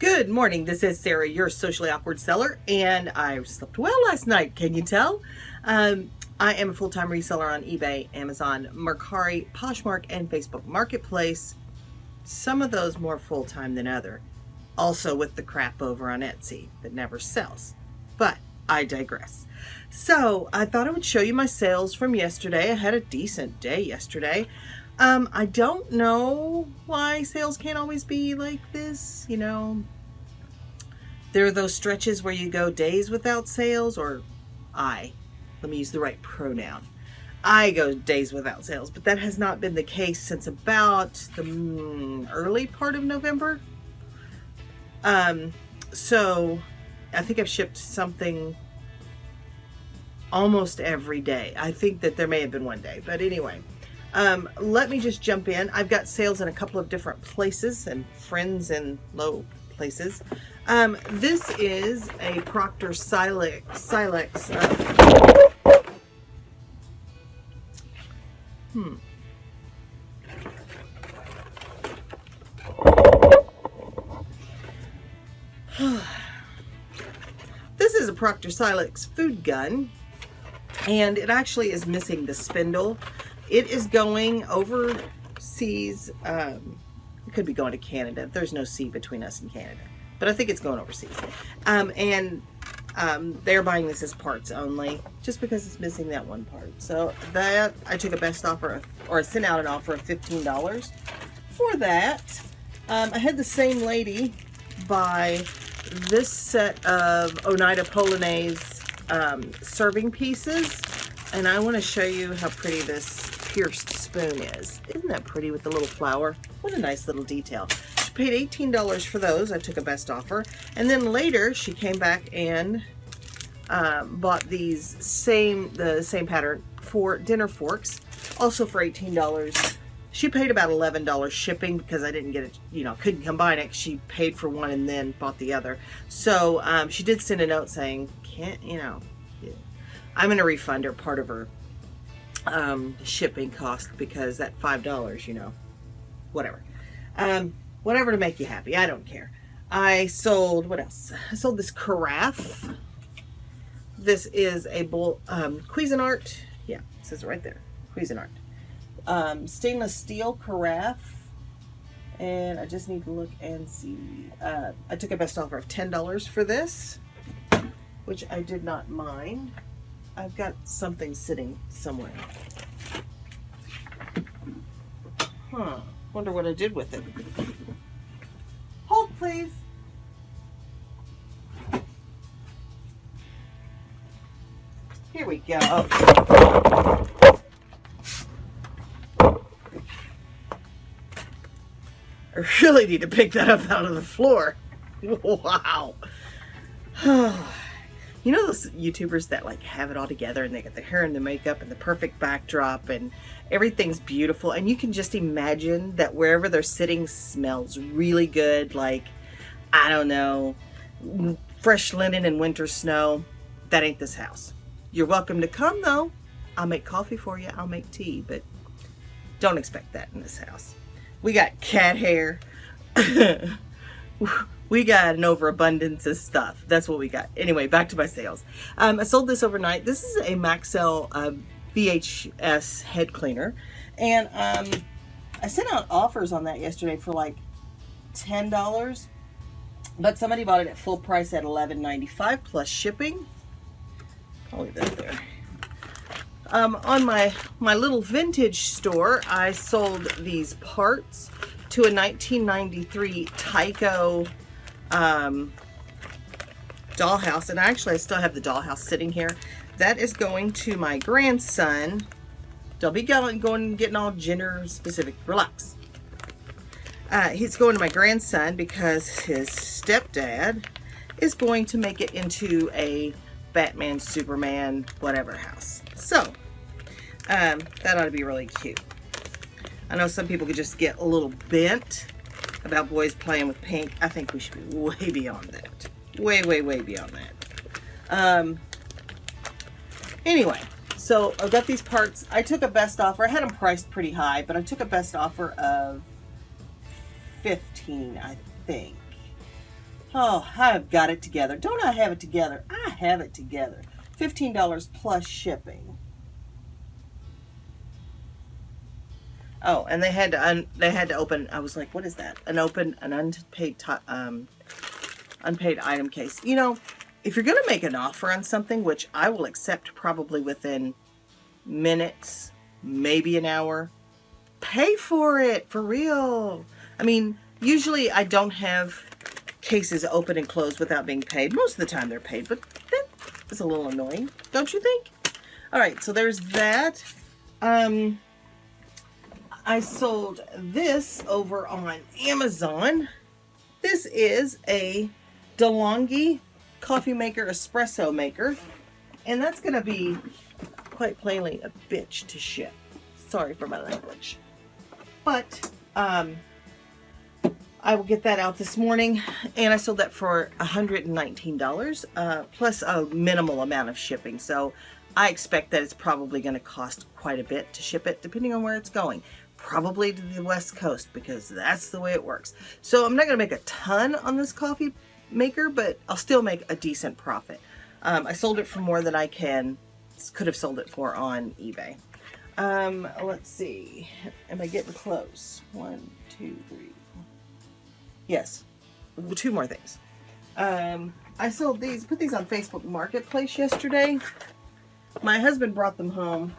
Good morning. This is Sarah, your socially awkward seller, and I slept well last night. Can you tell? I am a full-time reseller on eBay, Amazon, Mercari, Poshmark, and Facebook Marketplace. Some of those more full-time than other. Also with the crap over on Etsy that never sells. But I digress. So I thought I would show you my sales from yesterday. I had a decent day yesterday. I don't know why sales can't always be like this, you know. There are those stretches where you go days without sales, or let me use the right pronoun. I go days without sales, but that has not been the case since about the early part of November. So I think I've shipped something almost every day. I think that there may have been one day, but anyway. Let me just jump in. I've got sales in a couple of different places and friends in low places. This is a Proctor Silex. This is a Proctor Silex food gun, and it actually is missing the spindle. It is going overseas. It could be going to Canada. There's no sea between us and Canada, but I think it's going overseas. They're buying this as parts only, just because it's missing that one part. So that I took a best offer, or sent out an offer of $15 for that. I had the same lady buy this set of Oneida Polonaise serving pieces, and I want to show you how pretty this pierced spoon is. Isn't that pretty with the little flower? What a nice little detail. She paid $18 for those. I took a best offer, and then later she came back and bought these the same pattern for dinner forks, also for $18. She paid about $11 shipping because I didn't get it, couldn't combine it. She paid for one and then bought the other. So she did send a note saying, I'm going to refund her part of her shipping cost, because that $5, whatever. Whatever to make you happy. I don't care. I sold, what else? I sold this carafe. This is a Cuisinart. Yeah, it says it right there. Cuisinart. Stainless steel carafe. And I just need to look and see. I took a best offer of $10 for this, which I did not mind. I've got something sitting somewhere. Wonder what I did with it. Hold, please. Here we go. I really need to pick that up out of the floor. Wow. You know those YouTubers that have it all together, and they got the hair and the makeup and the perfect backdrop and everything's beautiful, and you can just imagine that wherever they're sitting smells really good, like, I don't know, fresh linen and winter snow. That ain't this house. You're welcome to come though. I'll make coffee for you. I'll make tea, but don't expect that in this house. We got cat hair. We got an overabundance of stuff. That's what we got. Anyway, back to my sales. I sold this overnight. This is a Maxell VHS head cleaner. And I sent out offers on that yesterday for like $10. But somebody bought it at full price at $11.95 plus shipping. I'll leave that there. On my little vintage store, I sold these parts to a 1993 Tyco dollhouse, and actually I still have the dollhouse sitting here. That is going to my grandson. Don't be going and getting all gender specific. Relax. He's going to my grandson because his stepdad is going to make it into a Batman, Superman, whatever house. So that ought to be really cute. I know some people could just get a little bent about boys playing with pink. I think we should be way beyond that. Way, way, way beyond that. Anyway, so I've got these parts. I took a best offer. I had them priced pretty high, but I took a best offer of $15, I think. Oh, I've got it together. Don't I have it together? I have it together. $15 plus shipping. Oh, and they had to open. I was like, what is that? An unpaid item case. You know, if you're gonna make an offer on something, which I will accept probably within minutes, maybe an hour, pay for it, for real. I mean, usually I don't have cases open and closed without being paid. Most of the time they're paid, but that is a little annoying, don't you think? All right, so there's that. I sold this over on Amazon. This is a DeLonghi coffee maker, espresso maker, and that's going to be quite plainly a bitch to ship. Sorry for my language. But I will get that out this morning, and I sold that for $119 plus a minimal amount of shipping. So I expect that it's probably going to cost quite a bit to ship it, depending on where it's going. Probably to the West Coast, because that's the way it works. So I'm not going to make a ton on this coffee maker, but I'll still make a decent profit. I sold it for more than I could have sold it for on eBay. Let's see. Am I getting close? 1, 2, 3. Yes. 2 more things. I sold these, put these on Facebook Marketplace yesterday. My husband brought them home.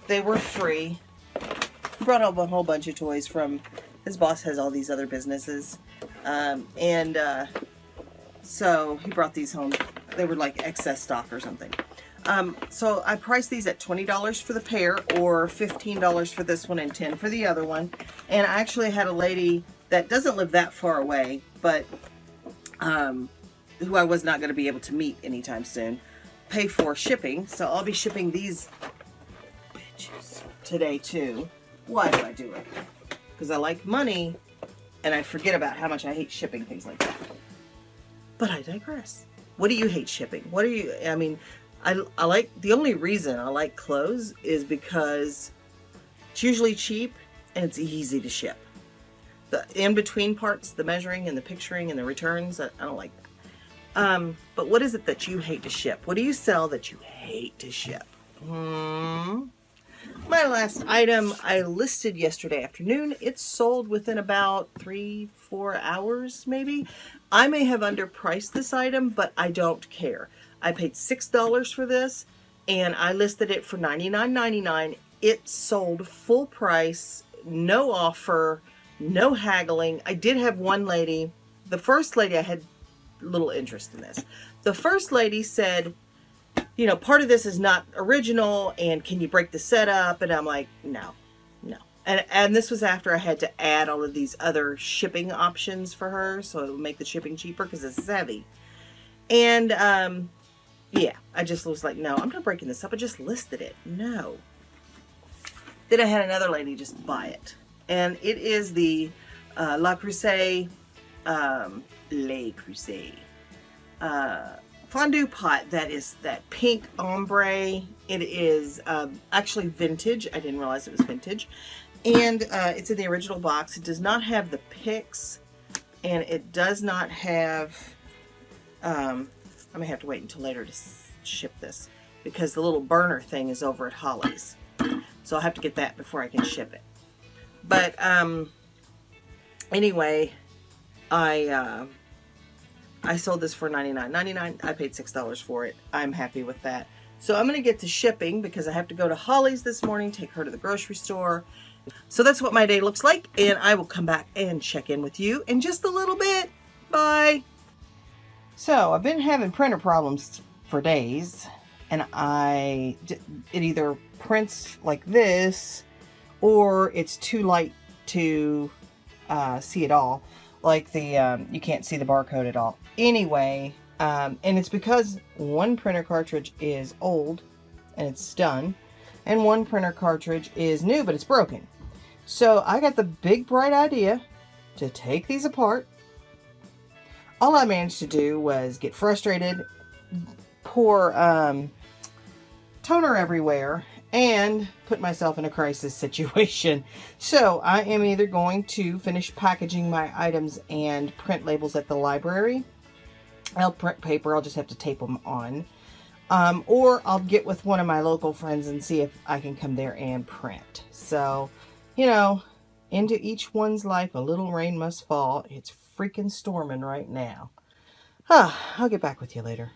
They were free. He brought home a whole bunch of toys from, his boss has all these other businesses. So he brought these home. They were like excess stock or something. So I priced these at $20 for the pair, or $15 for this one and $10 for the other one. And I actually had a lady that doesn't live that far away, but who I was not going to be able to meet anytime soon, pay for shipping. So I'll be shipping these bitches today too. Why do I do it? Because I like money and I forget about how much I hate shipping things like that. But I digress. What do you hate shipping? What do you, I mean, I like, the only reason I like clothes is because it's usually cheap and it's easy to ship. The in-between parts, the measuring and the picturing and the returns, I don't like that. But what is it that you hate to ship? What do you sell that you hate to ship? My last item I listed yesterday afternoon. It's sold within about 3-4 hours, maybe. I may have underpriced this item, but I don't care. I paid $6 for this, and I listed it for $99.99. It sold full price, no offer, no haggling. I did have one lady, the first lady, I had little interest in this. The first lady said, you know, part of this is not original, and can you break the set up? And I'm like, no. And this was after I had to add all of these other shipping options for her, so it would make the shipping cheaper because this is heavy. And yeah, I just was like, no, I'm not breaking this up. I just listed it. No. Then I had another lady just buy it. And it is the Le Creuset fondue pot. That is that pink ombre. It is actually vintage. I didn't realize it was vintage. And it's in the original box. It does not have the picks. And it does not have... I may have to wait until later to ship this, because the little burner thing is over at Holly's. So I'll have to get that before I can ship it. But anyway, I sold this for $99.99. I paid $6 for it. I'm happy with that. So I'm going to get to shipping because I have to go to Holly's this morning, take her to the grocery store. So that's what my day looks like, and I will come back and check in with you in just a little bit. Bye. So I've been having printer problems for days, and it either prints like this, or it's too light to see it all. Like the you can't see the barcode at all. Anyway, and it's because one printer cartridge is old and it's done, and one printer cartridge is new but it's broken. So I got the big bright idea to take these apart. All I managed to do was get frustrated, pour toner everywhere, and put myself in a crisis situation. So I am either going to finish packaging my items and print labels at the library. I'll print paper, I'll just have to tape them on. Or I'll get with one of my local friends and see if I can come there and print. So, you know, into each one's life a little rain must fall. It's freaking storming right now. I'll get back with you later.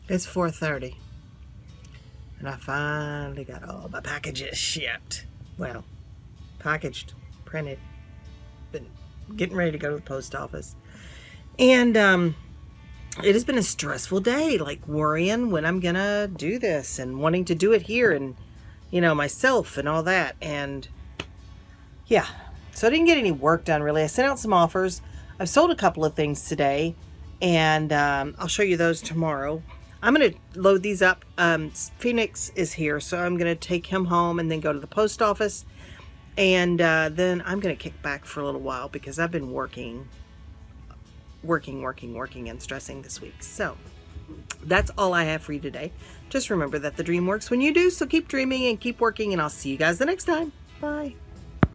It's 4:30. And I finally got all my packages shipped. Well, packaged, printed. Been getting ready to go to the post office. And it has been a stressful day, like worrying when I'm gonna do this and wanting to do it here and, you know, myself and all that. And yeah, so I didn't get any work done really. I sent out some offers. I've sold a couple of things today, and I'll show you those tomorrow. I'm going to load these up. Phoenix is here, so I'm going to take him home and then go to the post office. And then I'm going to kick back for a little while because I've been working and stressing this week. So that's all I have for you today. Just remember that the dream works when you do, so keep dreaming and keep working, and I'll see you guys the next time. Bye.